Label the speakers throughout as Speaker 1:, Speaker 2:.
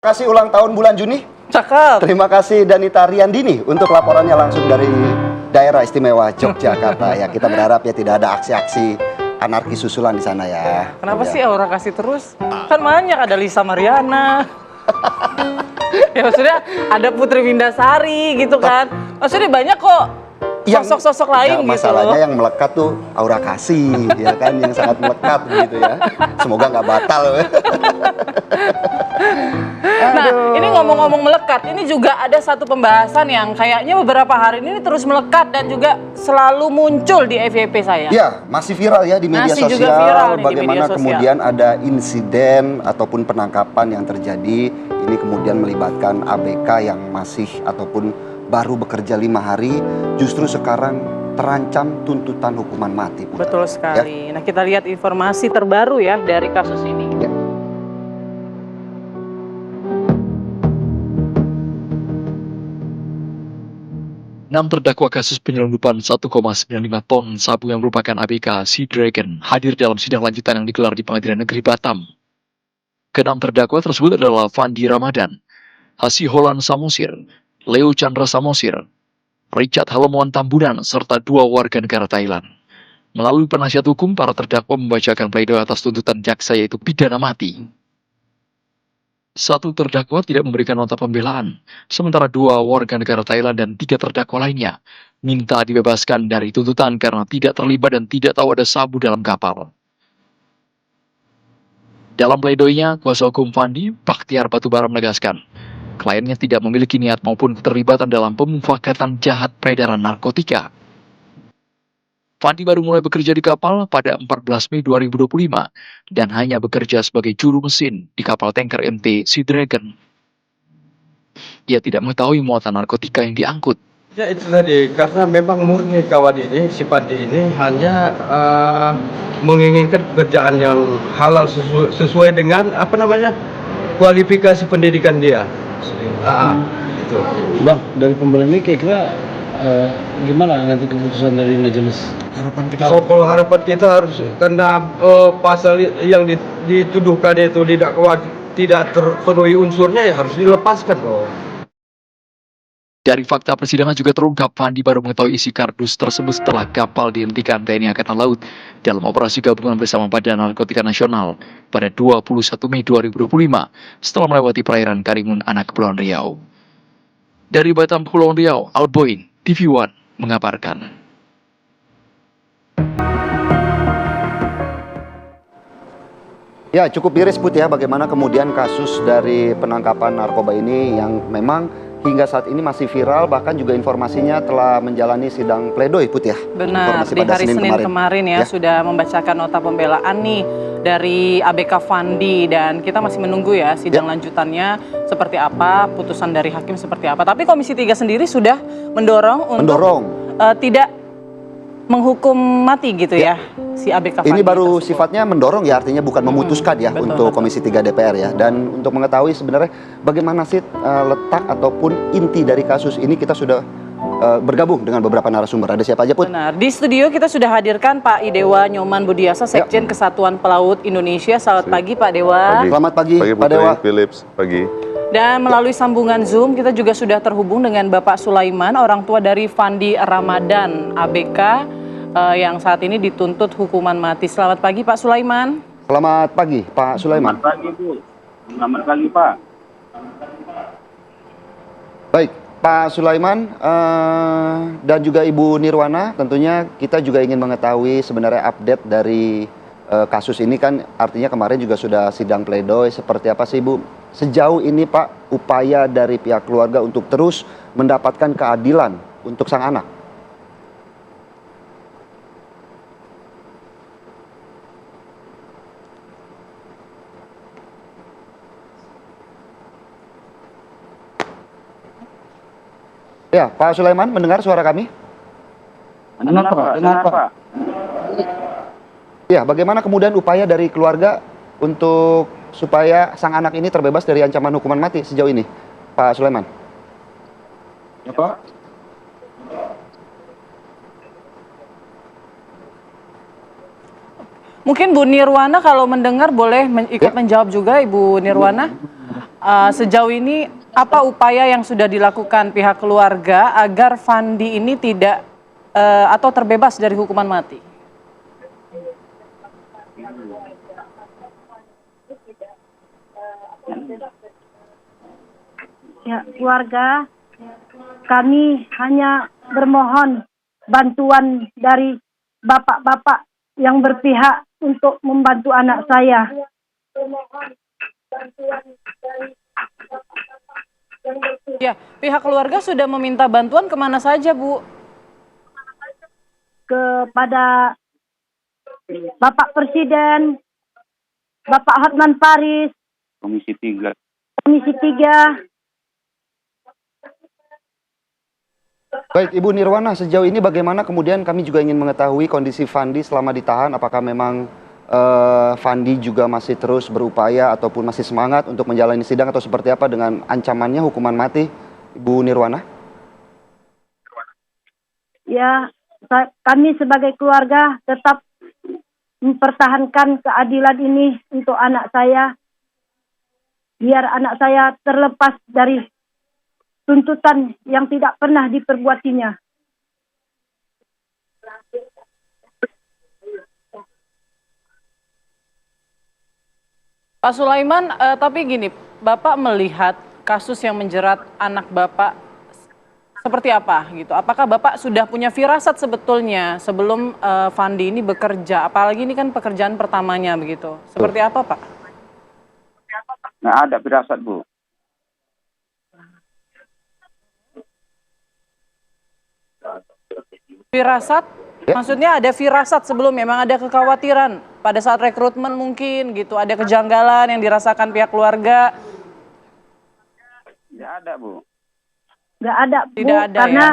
Speaker 1: Kasih ulang tahun bulan Juni.
Speaker 2: Cakep.
Speaker 1: Terima kasih Danita Riandini untuk laporannya langsung dari daerah istimewa Yogyakarta. Ya, kita berharap ya tidak ada aksi-aksi anarki susulan di sana ya.
Speaker 2: Kenapa
Speaker 1: Ya.
Speaker 2: sih Aura kasih terus? Kan banyak, ada Lisa Mariana. Ya maksudnya ada Putri Windasari gitu kan. Maksudnya banyak kok sosok-sosok lain gitu.
Speaker 1: Masalahnya yang melekat tuh Aura Kasih, ya kan, yang sangat melekat gitu ya. Semoga nggak batal.
Speaker 2: Nah, ini ngomong-ngomong melekat, ini juga ada satu pembahasan yang kayaknya beberapa hari ini terus melekat dan juga selalu muncul di FYP saya.
Speaker 1: Ya, masih viral ya di media
Speaker 2: Masih
Speaker 1: sosial.
Speaker 2: juga viral nih di
Speaker 1: Bagaimana
Speaker 2: media sosial.
Speaker 1: kemudian ada insiden ataupun penangkapan yang terjadi. Ini kemudian melibatkan ABK yang masih ataupun baru bekerja 5 hari, justru sekarang terancam tuntutan hukuman mati.
Speaker 2: Betul sekali. Nah, kita lihat informasi terbaru ya dari kasus ini.
Speaker 1: Ya.
Speaker 3: Enam terdakwa kasus penyelundupan 1,95 ton sabu yang merupakan ABK Sea Dragon hadir dalam sidang lanjutan yang digelar di Pengadilan Negeri Batam. Keenam terdakwa tersebut adalah Fandi Ramadan, Hasiholan Samosir, Leo Chandra Samosir, Richard Halemuan Tambunan, serta 2 warga negara Thailand. Melalui penasihat hukum, para terdakwa membacakan pledoi atas tuntutan jaksa yaitu pidana mati. 1 terdakwa tidak memberikan nota pembelaan, sementara 2 warga negara Thailand dan 3 terdakwa lainnya minta dibebaskan dari tuntutan karena tidak terlibat dan tidak tahu ada sabu dalam kapal. Dalam pledoinya, kuasa hukum Fandi, Bakhtiar Batubara menegaskan, kliennya tidak memiliki niat maupun keterlibatan dalam pemufakatan jahat peredaran narkotika. Fandi baru mulai bekerja di kapal pada 14 Mei 2025 dan hanya bekerja sebagai juru mesin di kapal tanker MT Sea Dragon. Ia tidak mengetahui muatan narkotika yang diangkut.
Speaker 4: Ya itu tadi, karena memang murni kawan ini, si Pandi ini hanya menginginkan pekerjaan yang halal sesuai dengan kualifikasi pendidikan dia. Itu.
Speaker 5: Bang, dari pembelaan ini kira-kira gimana nanti keputusan dari majelis?
Speaker 4: Kalau harapan kita harus karena pasal yang dituduhkan itu tidak terpenuhi unsurnya, ya harus dilepaskan loh.
Speaker 3: Dari fakta persidangan juga terungkap Fandi baru mengetahui isi kardus tersebut setelah kapal dihentikan TNI Angkatan Laut dalam operasi gabungan bersama Badan Narkotika Nasional pada 21 Mei 2025 setelah melewati perairan Karimun Anak Kepulauan Riau. Dari Batam, Kepulauan Riau, Alboin, TV One mengabarkan.
Speaker 1: Ya, cukup miris Put ya bagaimana kemudian kasus dari penangkapan narkoba ini yang memang hingga saat ini masih viral, bahkan juga informasinya telah menjalani sidang pledoi Put ya.
Speaker 2: Benar,
Speaker 1: Informasi
Speaker 2: di
Speaker 1: pada
Speaker 2: hari Senin kemarin ya sudah membacakan nota pembelaan nih dari ABK Fandi dan kita masih menunggu ya sidang lanjutannya seperti apa, putusan dari hakim seperti apa. Tapi Komisi 3 sendiri sudah mendorong untuk tidak menghukum mati gitu ya si ABK Fandi.
Speaker 1: Ini baru
Speaker 2: tersebut.
Speaker 1: sifatnya mendorong ya, artinya bukan memutuskan ya untuk Komisi 3 DPR ya. Dan untuk mengetahui sebenarnya bagaimana sih letak ataupun inti dari kasus ini, kita sudah bergabung dengan beberapa narasumber. Ada siapa aja Put?
Speaker 2: Benar, di studio kita sudah hadirkan Pak Idewa Nyoman Budiasa, Sekjen Kesatuan Pelaut Indonesia. Selamat pagi Pak Dewa.
Speaker 1: Selamat pagi Pak
Speaker 6: Putri,
Speaker 1: Dewa.
Speaker 6: Philips, pagi.
Speaker 2: Dan melalui sambungan Zoom kita juga sudah terhubung dengan Bapak Sulaiman, orang tua dari Fandi Ramadan ABK yang saat ini dituntut hukuman mati. Selamat pagi Pak Sulaiman.
Speaker 1: Selamat pagi Pak Sulaiman.
Speaker 7: Selamat pagi Bu. Selamat pagi Pak.
Speaker 1: Baik Pak Sulaiman dan juga Ibu Nirwana, tentunya kita juga ingin mengetahui sebenarnya update dari kasus ini, kan artinya kemarin juga sudah sidang pledoi. Seperti apa sih Ibu sejauh ini Pak upaya dari pihak keluarga untuk terus mendapatkan keadilan untuk sang anak? Ya, Pak Sulaiman mendengar suara kami?
Speaker 7: Dengar Pak.
Speaker 1: Ya, bagaimana kemudian upaya dari keluarga untuk supaya sang anak ini terbebas dari ancaman hukuman mati sejauh ini, Pak Sulaiman?
Speaker 7: Ya Pak.
Speaker 2: Mungkin Bu Nirwana kalau mendengar boleh ikut menjawab juga Ibu Nirwana. Sejauh ini apa upaya yang sudah dilakukan pihak keluarga agar Fandi ini tidak atau terbebas dari hukuman mati?
Speaker 6: Ya, keluarga kami hanya bermohon bantuan dari bapak-bapak yang berpihak untuk membantu anak saya.
Speaker 2: Ya, pihak keluarga sudah meminta bantuan kemana saja, Bu?
Speaker 6: Kepada Bapak Presiden, Bapak Hotman Paris,
Speaker 7: Komisi 3.
Speaker 6: Komisi 3.
Speaker 1: Baik, Ibu Nirwana, sejauh ini bagaimana kemudian kami juga ingin mengetahui kondisi Fandi selama ditahan, apakah memang Fandi juga masih terus berupaya ataupun masih semangat untuk menjalani sidang atau seperti apa dengan ancamannya hukuman mati, Ibu Nirwana?
Speaker 6: Ya, kami sebagai keluarga tetap mempertahankan keadilan ini untuk anak saya, biar anak saya terlepas dari tuntutan yang tidak pernah diperbuatinya.
Speaker 2: Pak Sulaiman, tapi gini, Bapak melihat kasus yang menjerat anak Bapak seperti apa gitu? Apakah Bapak sudah punya firasat sebetulnya sebelum Fandi ini bekerja? Apalagi ini kan pekerjaan pertamanya begitu. Seperti apa, Pak?
Speaker 7: Nggak ada firasat, Bu.
Speaker 2: Firasat? Maksudnya ada firasat sebelum memang ada kekhawatiran pada saat rekrutmen mungkin gitu, ada kejanggalan yang dirasakan pihak keluarga.
Speaker 7: Nggak ada, Bu.
Speaker 6: Nggak ada, Bu,
Speaker 2: Tidak ada,
Speaker 6: karena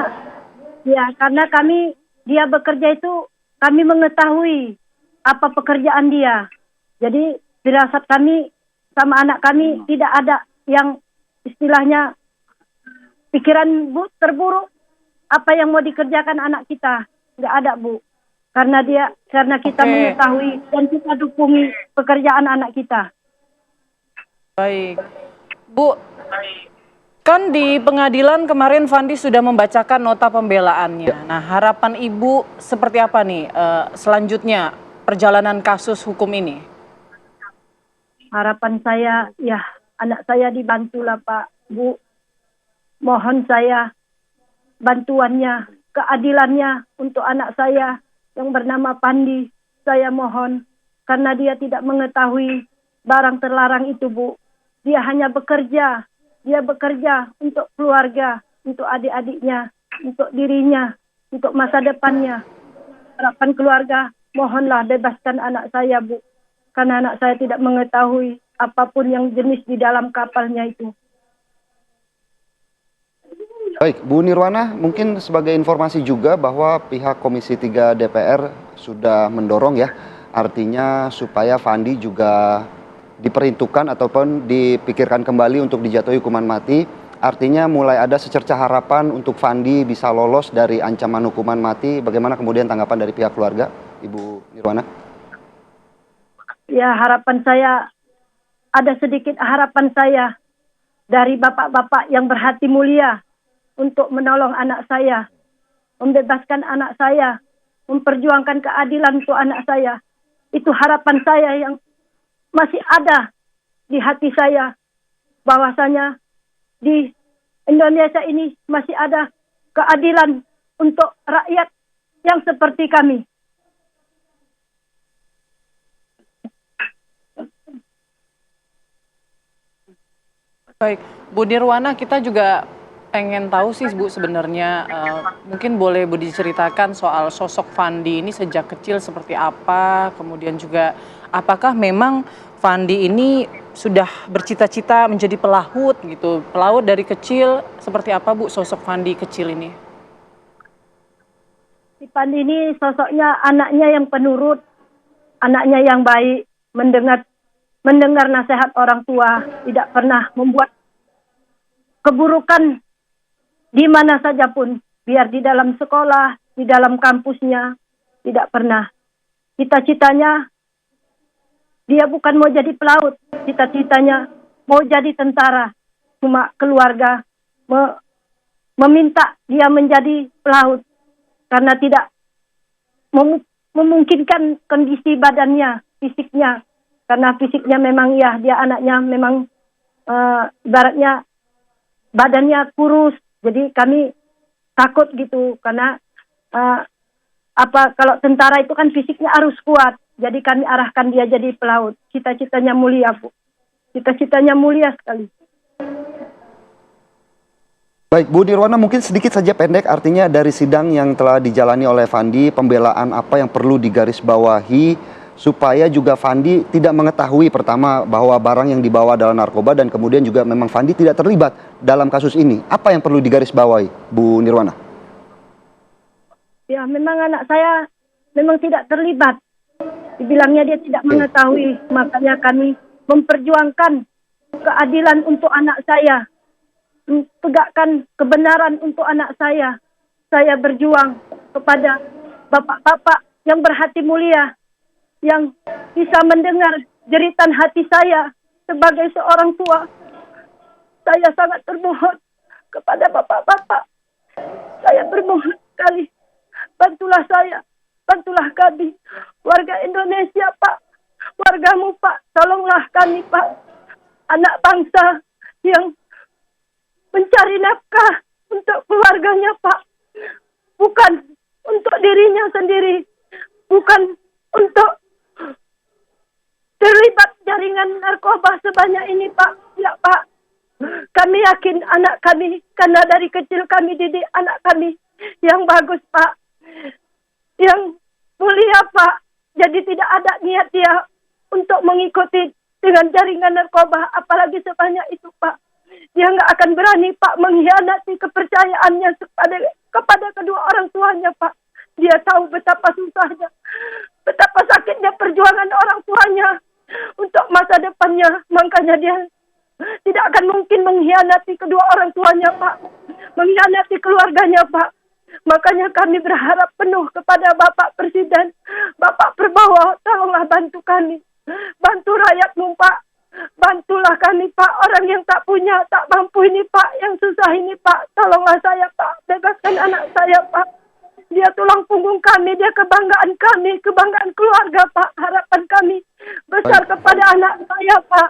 Speaker 6: karena dia bekerja itu kami mengetahui apa pekerjaan dia. Jadi firasat kami sama anak kami tidak ada yang istilahnya pikiran terburuk apa yang mau dikerjakan anak kita. Nggak ada, Bu. Karena kita mengetahui dan kita dukungi pekerjaan anak kita.
Speaker 2: Baik. Bu, kan di pengadilan kemarin Fandi sudah membacakan nota pembelaannya. Nah, harapan Ibu seperti apa nih selanjutnya perjalanan kasus hukum ini?
Speaker 6: Harapan saya, ya anak saya dibantulah, Pak, Bu. Mohon saya bantuannya, keadilannya untuk anak saya yang bernama Fandi. Saya mohon, karena dia tidak mengetahui barang terlarang itu, Bu. Dia hanya bekerja. Dia bekerja untuk keluarga, untuk adik-adiknya, untuk dirinya, untuk masa depannya. Harapan keluarga, mohonlah bebaskan anak saya, Bu. Karena anak saya tidak mengetahui apapun yang jenis di dalam kapalnya itu.
Speaker 1: Baik, Bu Nirwana, mungkin sebagai informasi juga bahwa pihak Komisi 3 DPR sudah mendorong ya, artinya supaya Fandi juga diperhitungkan ataupun dipikirkan kembali untuk dijatuhi hukuman mati. Artinya mulai ada secerca harapan untuk Fandi bisa lolos dari ancaman hukuman mati. Bagaimana kemudian tanggapan dari pihak keluarga, Ibu Nirwana?
Speaker 6: Ya, harapan saya, ada sedikit harapan saya dari bapak-bapak yang berhati mulia untuk menolong anak saya, membebaskan anak saya, memperjuangkan keadilan untuk anak saya. Itu harapan saya yang masih ada di hati saya, bahwasanya di Indonesia ini masih ada keadilan untuk rakyat yang seperti kami.
Speaker 2: Baik, Bu Nirwana, kita juga pengen tahu sih, Bu, sebenarnya mungkin boleh Bu diceritakan soal sosok Fandi ini sejak kecil seperti apa, kemudian juga apakah memang Fandi ini sudah bercita-cita menjadi pelaut gitu, pelaut dari kecil, seperti apa, Bu, sosok Fandi kecil ini?
Speaker 6: Si Fandi ini sosoknya anaknya yang penurut, anaknya yang baik, mendengar nasihat orang tua, tidak pernah membuat keburukan di mana saja pun, biar di dalam sekolah, di dalam kampusnya, tidak pernah. Cita-citanya, dia bukan mau jadi pelaut, cita-citanya mau jadi tentara. Cuma keluarga meminta dia menjadi pelaut karena tidak memungkinkan kondisi badannya, fisiknya. Karena fisiknya memang ya dia anaknya memang ibaratnya badannya kurus. Jadi kami takut gitu karena kalau tentara itu kan fisiknya harus kuat. Jadi kami arahkan dia jadi pelaut. Cita-citanya mulia, Bu. Cita-citanya mulia sekali.
Speaker 1: Baik, Bu Nirwana, mungkin sedikit saja pendek, artinya dari sidang yang telah dijalani oleh Fandi, pembelaan apa yang perlu digarisbawahi supaya juga Fandi tidak mengetahui pertama bahwa barang yang dibawa adalah narkoba dan kemudian juga memang Fandi tidak terlibat dalam kasus ini. Apa yang perlu digarisbawahi, Bu Nirwana?
Speaker 6: Ya, memang anak saya memang tidak terlibat. Dibilangnya dia tidak mengetahui, makanya kami memperjuangkan keadilan untuk anak saya. Tegakkan kebenaran untuk anak saya. Saya berjuang kepada bapak-bapak yang berhati mulia, yang bisa mendengar jeritan hati saya sebagai seorang tua. Saya sangat bermohon kepada bapak-bapak. Saya bermohon sekali, bantulah saya, bantulah kami, warga Indonesia, Pak. Wargamu, Pak, tolonglah kami, Pak. Anak bangsa yang mencari nafkah untuk keluarganya, Pak. Bukan untuk dirinya sendiri. Bukan untuk terlibat jaringan narkoba sebanyak ini, Pak. Ya, Pak. Kami yakin anak kami, karena dari kecil kami didik anak kami yang bagus, Pak. Yang mulia, Pak. Jadi tidak ada niat dia untuk mengikuti dengan jaringan narkoba, apalagi sebanyak itu, Pak. Dia nggak akan berani, Pak, mengkhianati kepercayaannya kepada kedua orang tuanya, Pak. Dia tahu betapa susahnya, betapa sakitnya perjuangan orang tuanya untuk masa depannya. Makanya dia tidak akan mungkin mengkhianati kedua orang tuanya, Pak. Mengkhianati keluarganya, Pak. Makanya kami berharap penuh kepada Bapak Presiden, Bapak Prabowo, tolonglah bantu kami. Bantu rakyatmu, Pak. Bantulah kami, Pak. Orang yang tak punya, tak mampu ini, Pak. Yang susah ini, Pak. Tolonglah saya, Pak. Bebaskan anak saya, Pak. Dia tulang punggung kami, dia kebanggaan kami, kebanggaan keluarga, Pak. Harapan kami besar kepada anak saya, Pak.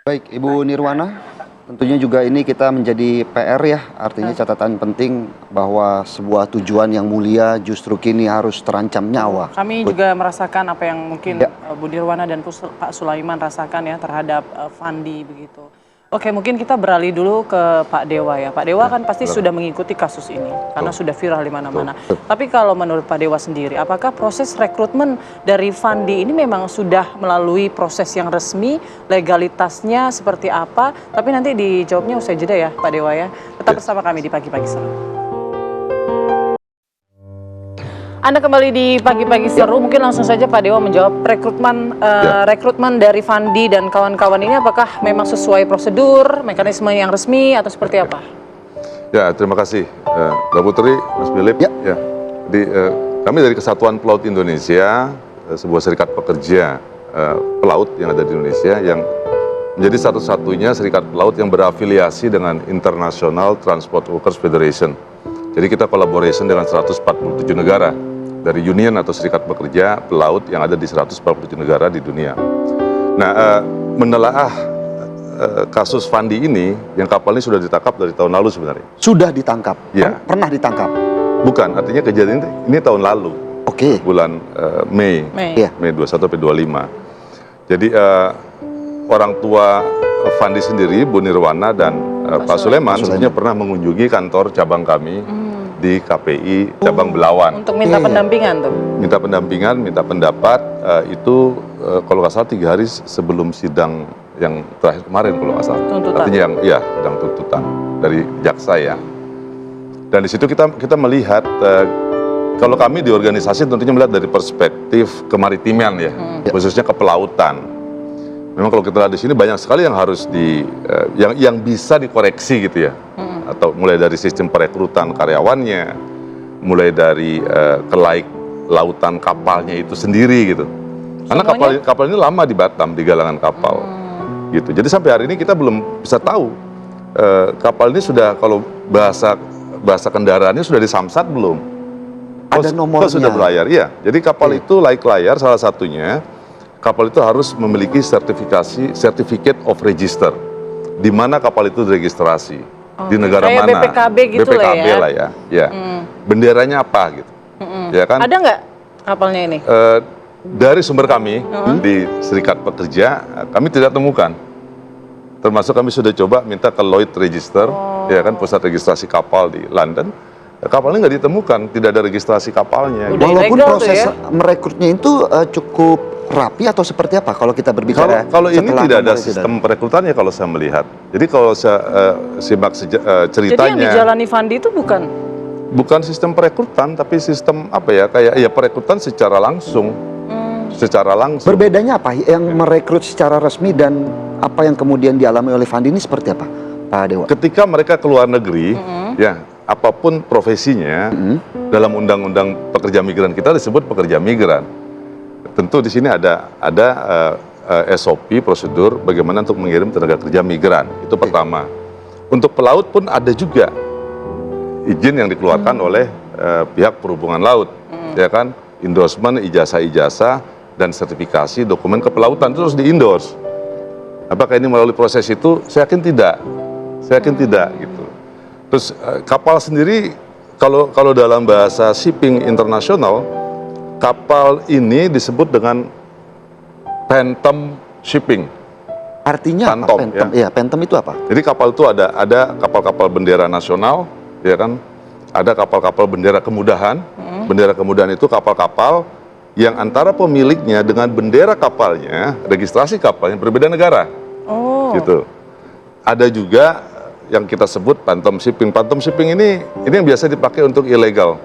Speaker 1: Baik, Ibu Nirwana, tentunya juga ini kita menjadi PR ya, artinya catatan penting bahwa sebuah tujuan yang mulia justru kini harus terancam nyawa.
Speaker 2: Kami juga merasakan apa yang mungkin Bu Nirwana dan Pak Sulaiman rasakan ya terhadap Fandi begitu. Oke, mungkin kita beralih dulu ke Pak Dewa ya. Pak Dewa kan pasti sudah mengikuti kasus ini karena sudah viral di mana-mana. Tapi kalau menurut Pak Dewa sendiri, apakah proses rekrutmen dari Fandi ini memang sudah melalui proses yang resmi, legalitasnya seperti apa? Tapi nanti dijawabnya usai jeda ya Pak Dewa ya. Tetap bersama kami di Pagi-Pagi Seru. Anda kembali di Pagi-Pagi Seru, mungkin langsung saja Pak Dewa menjawab rekrutmen dari Fandi dan kawan-kawan ini apakah memang sesuai prosedur, mekanisme yang resmi atau seperti apa?
Speaker 8: Ya, terima kasih Mbak Putri, Mas Philip. Ya. Jadi kami dari Kesatuan Pelaut Indonesia, sebuah serikat pekerja pelaut yang ada di Indonesia yang menjadi satu-satunya serikat pelaut yang berafiliasi dengan International Transport Workers Federation. Jadi kita collaboration dengan 147 negara dari union atau serikat pekerja pelaut yang ada di 147 negara di dunia. Nah, menelaah kasus Fandi ini, yang kapal ini sudah ditangkap dari tahun lalu sebenarnya.
Speaker 1: Sudah ditangkap?
Speaker 8: Ya.
Speaker 1: Pernah ditangkap?
Speaker 8: Bukan, artinya kejadian ini tahun lalu.
Speaker 1: Oke.
Speaker 8: Bulan Mei 21 sampai 25. Jadi orang tua Fandi sendiri, Bu Nirwana dan Pak Sulaiman sebenarnya pernah mengunjungi kantor cabang kami di KPI cabang Belawan.
Speaker 2: Untuk minta pendampingan tuh?
Speaker 8: Minta pendampingan, minta pendapat, itu kalau nggak salah 3 hari sebelum sidang yang terakhir kemarin kalau nggak salah.
Speaker 2: Tuntutan?
Speaker 8: Artinya yang, ya, sidang tuntutan dari jaksa ya. Dan di situ kita melihat, kalau kami di organisasi tentunya melihat dari perspektif kemaritiman ya, khususnya kepelautan. Memang kalau kita lihat di sini banyak sekali yang harus yang bisa dikoreksi gitu ya, atau mulai dari sistem perekrutan karyawannya, mulai dari kelaik lautan kapalnya itu sendiri gitu. Karena kapal ini lama di Batam, di galangan kapal. Gitu. Jadi sampai hari ini kita belum bisa tahu kapal ini sudah, kalau bahasa kendaraannya sudah disamsat belum?
Speaker 1: Ada nomornya.
Speaker 8: Sudah berlayar, iya. Jadi kapal itu laik layar, salah satunya kapal itu harus memiliki Certificate of Register, di mana kapal itu diregistrasi, di negara
Speaker 2: kayak
Speaker 8: mana?
Speaker 2: BPKB gitu
Speaker 8: lah ya. Ya. Benderanya apa gitu? Ya kan?
Speaker 2: Ada nggak kapalnya ini?
Speaker 8: Dari sumber kami di Serikat Pekerja, kami tidak temukan. Termasuk kami sudah coba minta ke Lloyd Register, ya kan, pusat registrasi kapal di London. Kapalnya nggak ditemukan, tidak ada registrasi kapalnya.
Speaker 2: Udah
Speaker 1: Walaupun
Speaker 2: ilegal
Speaker 1: proses
Speaker 2: tuh ya?
Speaker 1: merekrutnya itu cukup rapi atau seperti apa kalau kita berbicara?
Speaker 8: Kalau ini
Speaker 1: setelah
Speaker 8: tidak ada
Speaker 1: nomor itu
Speaker 8: sistem perekrutannya kalau saya melihat. Jadi kalau saya simak ceritanya.
Speaker 2: Jadi yang dijalani Fandi itu
Speaker 8: bukan sistem perekrutan, tapi sistem apa ya, kayak ya perekrutan secara langsung. Secara langsung.
Speaker 1: Berbedanya apa? Yang merekrut secara resmi dan apa yang kemudian dialami oleh Fandi ini seperti apa, Pak Dewa?
Speaker 8: Ketika mereka keluar negeri, ya apapun profesinya, dalam undang-undang pekerja migran kita disebut pekerja migran. Tentu di sini ada SOP, prosedur bagaimana untuk mengirim tenaga kerja migran. Itu pertama. Untuk pelaut pun ada juga izin yang dikeluarkan oleh pihak perhubungan laut, ya kan, endorsement, ijazah-ijazah dan sertifikasi dokumen kepelautan itu harus di-endorse. Apakah ini melalui proses itu? Saya yakin tidak. Saya yakin tidak gitu. Terus kapal sendiri, kalau dalam bahasa shipping internasional, kapal ini disebut dengan phantom shipping.
Speaker 1: Artinya
Speaker 8: Phantom,
Speaker 1: apa? Phantom. Ya, phantom itu apa?
Speaker 8: Jadi kapal itu ada kapal-kapal bendera nasional, ya kan? Ada kapal-kapal bendera kemudahan. Bendera kemudahan itu kapal-kapal yang antara pemiliknya dengan bendera kapalnya, registrasi kapalnya berbeda negara. Gitu. Ada juga yang kita sebut phantom shipping. Phantom shipping ini yang biasa dipakai untuk ilegal.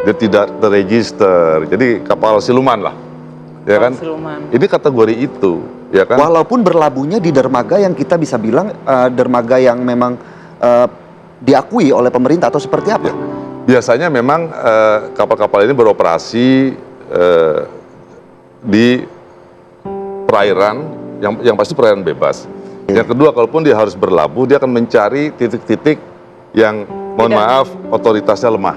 Speaker 8: Dia tidak terregister. Jadi kapal siluman lah. Ya kan?
Speaker 2: siluman.
Speaker 8: Ini kategori itu, ya kan?
Speaker 1: Walaupun berlabuhnya di dermaga yang kita bisa bilang dermaga yang memang diakui oleh pemerintah atau seperti apa?
Speaker 8: Biasanya memang kapal-kapal ini beroperasi di perairan yang pasti perairan bebas. Yang kedua, kalaupun dia harus berlabuh, dia akan mencari titik-titik yang, mohon maaf, otoritasnya lemah.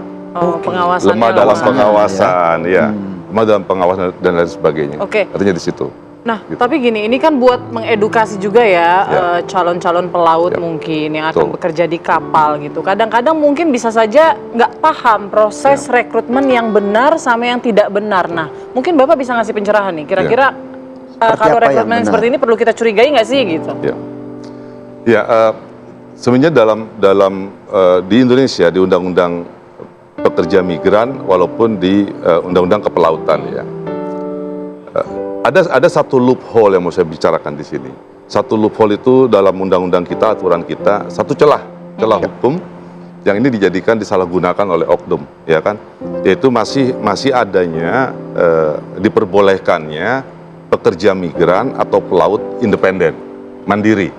Speaker 2: Pengawasannya
Speaker 8: Lemah dalam pengawasan, ya. Lemah dalam pengawasan dan lain sebagainya. Artinya di situ.
Speaker 2: Nah, tapi gini, ini kan buat mengedukasi juga ya calon-calon pelaut mungkin yang akan bekerja di kapal gitu. Kadang-kadang mungkin bisa saja nggak paham proses rekrutmen yang benar sama yang tidak benar. Nah, mungkin Bapak bisa ngasih pencerahan nih. Kira-kira kalau rekrutmen seperti ini perlu kita curigai nggak sih gitu?
Speaker 8: Sebenarnya dalam di Indonesia di Undang-Undang Pekerja Migran walaupun di Undang-Undang Kepelautan ya. Ada satu loophole yang mau saya bicarakan di sini. Satu loophole itu dalam undang-undang kita, aturan kita, satu celah hukum yang ini dijadikan disalahgunakan oleh oknum, ya kan? Yaitu masih adanya diperbolehkannya pekerja migran atau pelaut independen, mandiri.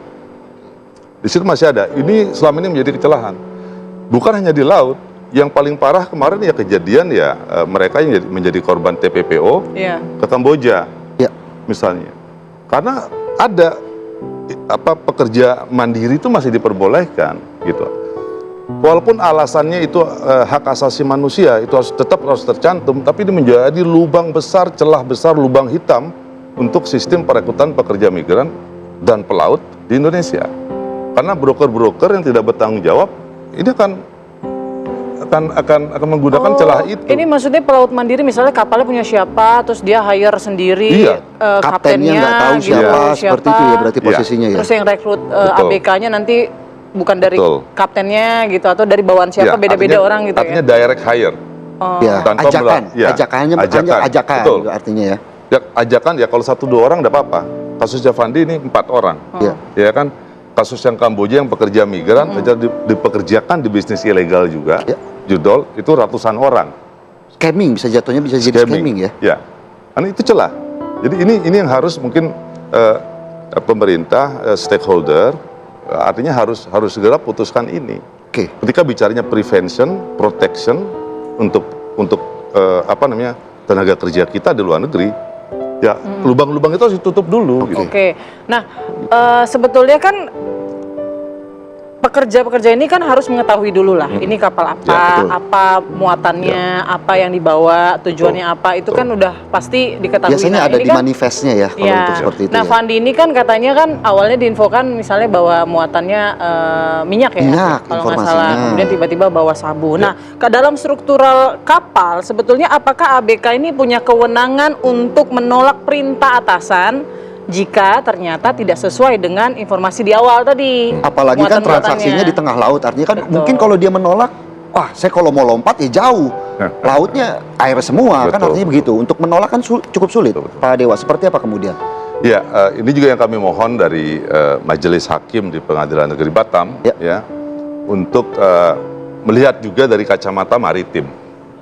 Speaker 8: Di situ masih ada. Ini selama ini menjadi kecelahan. Bukan hanya di laut. Yang paling parah kemarin ya kejadian ya mereka yang menjadi korban TPPO ke Kamboja. Misalnya, karena ada pekerja mandiri itu masih diperbolehkan, gitu. Walaupun alasannya itu hak asasi manusia itu tetap harus tercantum, tapi ini menjadi lubang besar, celah besar, lubang hitam untuk sistem perekrutan pekerja migran dan pelaut di Indonesia. Karena broker-broker yang tidak bertanggung jawab ini akan menggunakan celah itu.
Speaker 2: Ini maksudnya pelaut mandiri misalnya kapalnya punya siapa, terus dia hire sendiri
Speaker 1: kaptennya nggak tahu siapa, seperti itu ya berarti posisinya ya.
Speaker 2: Terus yang rekrut ABK-nya nanti bukan dari kaptennya gitu atau dari bawaan siapa, beda-beda orang gitu
Speaker 8: artinya direct hire.
Speaker 1: Ajakan juga artinya ya.
Speaker 8: Ajakan ya kalau 1-2 orang tidak apa-apa. Kasusnya Fandi ini 4 orang. Ya kan? Kasus yang Kamboja yang pekerja migran dipekerjakan di bisnis ilegal juga, judol itu ratusan orang.
Speaker 1: Scamming bisa jatuhnya bisa jadi scamming ya.
Speaker 8: Ya, karena itu celah. Jadi ini yang harus mungkin pemerintah stakeholder artinya harus segera putuskan ini. Ketika bicaranya prevention, protection untuk tenaga kerja kita di luar negeri, Ya, lubang-lubang itu harus ditutup dulu. Gitu.
Speaker 2: Oke. Nah, sebetulnya kan pekerja-pekerja ini kan harus mengetahui dulu lah, ini kapal apa,
Speaker 8: Ya, betul.
Speaker 2: apa muatannya, apa yang dibawa, tujuannya apa, itu kan udah pasti diketahui.
Speaker 1: Biasanya
Speaker 2: Nah,
Speaker 1: ada
Speaker 2: ini
Speaker 1: di
Speaker 2: kan,
Speaker 1: manifestnya ya kalau
Speaker 2: ya.
Speaker 1: untuk seperti itu
Speaker 2: Nah,
Speaker 1: ya.
Speaker 2: Fandi ini kan katanya kan awalnya diinfokan misalnya bahwa muatannya minyak ya,
Speaker 1: Minyak,
Speaker 2: kalau nggak salah.
Speaker 1: informasinya.
Speaker 2: Kemudian tiba-tiba bawa sabu. Nah, ke dalam struktural kapal sebetulnya apakah ABK ini punya kewenangan untuk menolak perintah atasan jika ternyata tidak sesuai dengan informasi di awal tadi?
Speaker 1: Apalagi kan
Speaker 2: muatan-muatannya.
Speaker 1: transaksinya di tengah laut, artinya kan
Speaker 2: Betul.
Speaker 1: mungkin kalau dia menolak, wah saya kalau mau lompat ya jauh, lautnya air semua, kan
Speaker 8: Betul,
Speaker 1: artinya begitu. Untuk menolak kan cukup sulit.
Speaker 8: Betul.
Speaker 1: Pak Dewa, seperti apa kemudian?
Speaker 8: Ya, ini juga yang kami mohon dari Majelis Hakim di Pengadilan Negeri Batam, ya, untuk melihat juga dari kacamata maritim,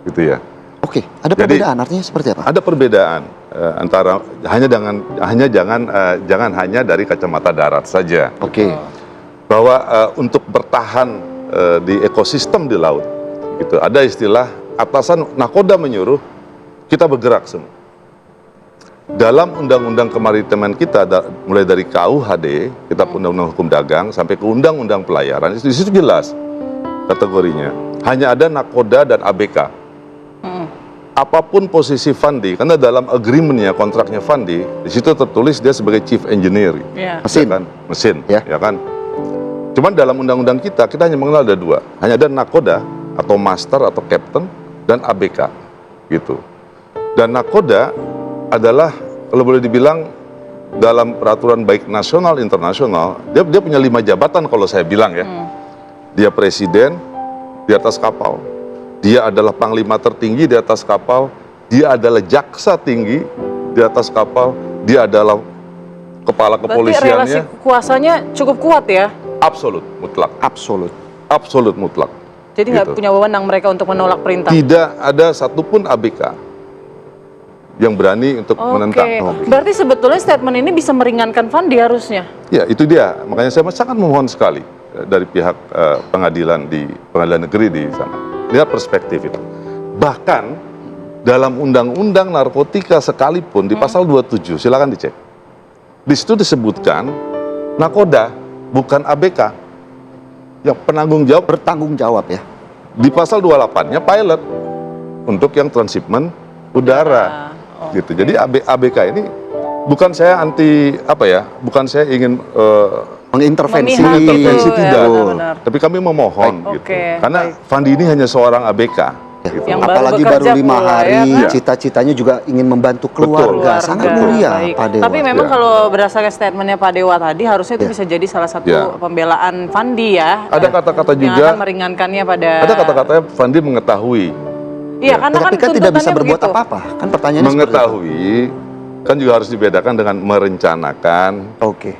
Speaker 8: gitu ya.
Speaker 1: Oke, ada
Speaker 8: Jadi,
Speaker 1: perbedaan, artinya seperti apa?
Speaker 8: Ada perbedaan antara jangan hanya dari kacamata darat saja.
Speaker 1: Oke,
Speaker 8: Bahwa untuk bertahan di ekosistem di laut, gitu. Ada istilah atasan nakoda menyuruh kita bergerak semua. Dalam undang-undang kemaritiman kita, mulai dari KUHD, Kitab Undang-Undang Hukum Dagang, sampai ke Undang-Undang Pelayaran, di situ jelas kategorinya. Hanya ada nakoda dan ABK. Apapun posisi Fandi, karena dalam agreementnya, kontraknya Fandi, di situ tertulis dia sebagai chief engineer,
Speaker 2: Ya.
Speaker 1: mesin.
Speaker 8: ya kan? Mesin,
Speaker 1: Ya.
Speaker 8: ya kan? Cuman dalam undang-undang kita hanya mengenal ada dua, hanya ada nakoda atau master atau captain dan ABK, gitu. Dan nakoda adalah kalau boleh dibilang dalam peraturan baik nasional internasional, dia punya 5 jabatan kalau saya bilang ya. Dia presiden di atas kapal. Dia adalah panglima tertinggi di atas kapal, dia adalah jaksa tinggi di atas kapal, dia adalah kepala
Speaker 2: Berarti
Speaker 8: kepolisiannya.
Speaker 2: relasi kuasanya cukup kuat ya?
Speaker 8: Absolut, mutlak. Absolut mutlak.
Speaker 2: Jadi nggak
Speaker 8: Gitu.
Speaker 2: punya wewenang mereka untuk menolak perintah?
Speaker 8: Tidak ada satupun ABK yang berani untuk menentang.
Speaker 2: Berarti sebetulnya statement ini bisa meringankan Fandi harusnya?
Speaker 8: Ya, itu dia. Makanya saya sangat memohon sekali dari pihak pengadilan negeri di sana. Lihat perspektif itu. Bahkan dalam undang-undang narkotika sekalipun di pasal 27, silakan dicek. Di situ disebutkan nakoda bukan ABK yang
Speaker 1: bertanggung jawab ya.
Speaker 8: Di pasal 28-nya pilot untuk yang transshipment udara. Gitu. Jadi ABK ini bukan saya bukan saya ingin
Speaker 1: mengintervensi,
Speaker 8: tidak.
Speaker 2: benar.
Speaker 8: Tapi kami memohon gitu. Karena Fandi ini hanya seorang ABK. Gitu.
Speaker 2: Yang
Speaker 1: Apalagi baru 5 hari,
Speaker 2: ya kan?
Speaker 1: cita-citanya juga ingin membantu keluarga. Sangat mulia
Speaker 2: Baik.
Speaker 1: Pak Dewa.
Speaker 2: Tapi memang kalau berdasarkan statementnya Pak Dewa tadi, harusnya itu bisa jadi salah satu pembelaan Fandi ya.
Speaker 8: Ada kata-kata
Speaker 2: yang
Speaker 8: juga.
Speaker 2: akan meringankannya pada.
Speaker 8: Ada kata-katanya Fandi mengetahui.
Speaker 2: Iya, karena
Speaker 1: Tapi kan tidak bisa berbuat apa-apa. Kan pertanyaannya
Speaker 8: mengetahui kan juga harus dibedakan dengan merencanakan.
Speaker 1: Oke.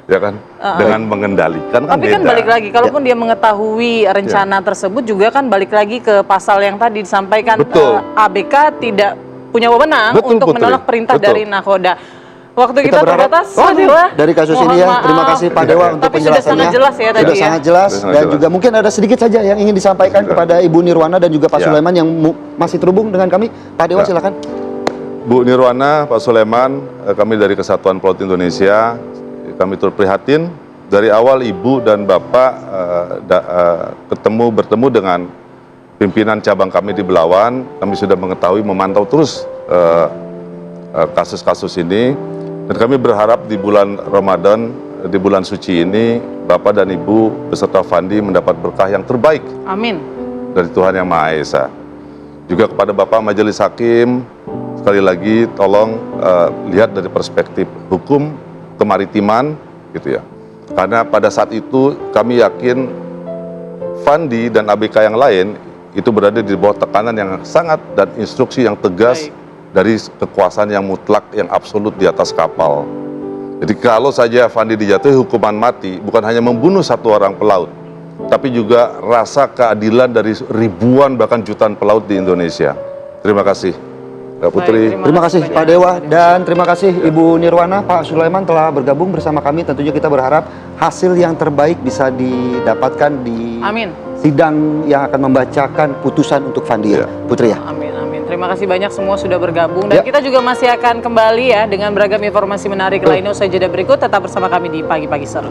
Speaker 8: Ya kan? Dengan mengendalikan kan
Speaker 2: Tapi kan
Speaker 8: beda.
Speaker 2: balik lagi, kalaupun dia mengetahui rencana tersebut juga kan balik lagi ke pasal yang tadi disampaikan, ABK tidak punya wewenang untuk menolak perintah dari nakoda. Waktu kita terbatas, Pak Dewa.
Speaker 1: Dari kasus ini ya, terima kasih Pak Dewa untuk
Speaker 2: Tapi
Speaker 1: penjelasannya.
Speaker 2: sudah sangat jelas ya tadi
Speaker 1: Sudah
Speaker 2: ya.
Speaker 1: sangat jelas dan juga mungkin ada sedikit saja yang ingin disampaikan kepada Ibu Nirwana dan juga Pak Sulaiman yang masih terhubung dengan kami. Pak Dewa silakan.
Speaker 8: Bu Nirwana, Pak Sulaiman, kami dari Kesatuan Pelaut Indonesia, kami turut prihatin. Dari awal Ibu dan Bapak bertemu dengan pimpinan cabang kami di Belawan, kami sudah mengetahui, memantau terus kasus-kasus ini. Dan kami berharap di bulan Ramadan, di bulan suci ini, Bapak dan Ibu beserta Fandi mendapat berkah yang terbaik.
Speaker 2: Amin.
Speaker 8: Dari Tuhan Yang Maha Esa. Juga kepada Bapak Majelis Hakim, sekali lagi tolong lihat dari perspektif hukum kemaritiman, gitu ya. Karena pada saat itu kami yakin Fandi dan ABK yang lain itu berada di bawah tekanan yang sangat dan instruksi yang tegas dari kekuasaan yang mutlak, yang absolut di atas kapal. Jadi kalau saja Fandi dijatuhi hukuman mati, bukan hanya membunuh satu orang pelaut, tapi juga rasa keadilan dari ribuan bahkan jutaan pelaut di Indonesia. Terima kasih, Mbak Putri.
Speaker 1: Terima kasih Pak Dewa dan terima kasih Ibu Nirwana, Pak Sulaiman telah bergabung bersama kami. Tentunya kita berharap hasil yang terbaik bisa didapatkan di sidang yang akan membacakan putusan untuk Fandi. Putri ya.
Speaker 2: Amin, amin. Terima terima kasih banyak semua sudah bergabung. Dan kita juga masih akan kembali ya dengan beragam informasi menarik lainnya usai jeda berikut. Tetap bersama kami di Pagi-Pagi Seru.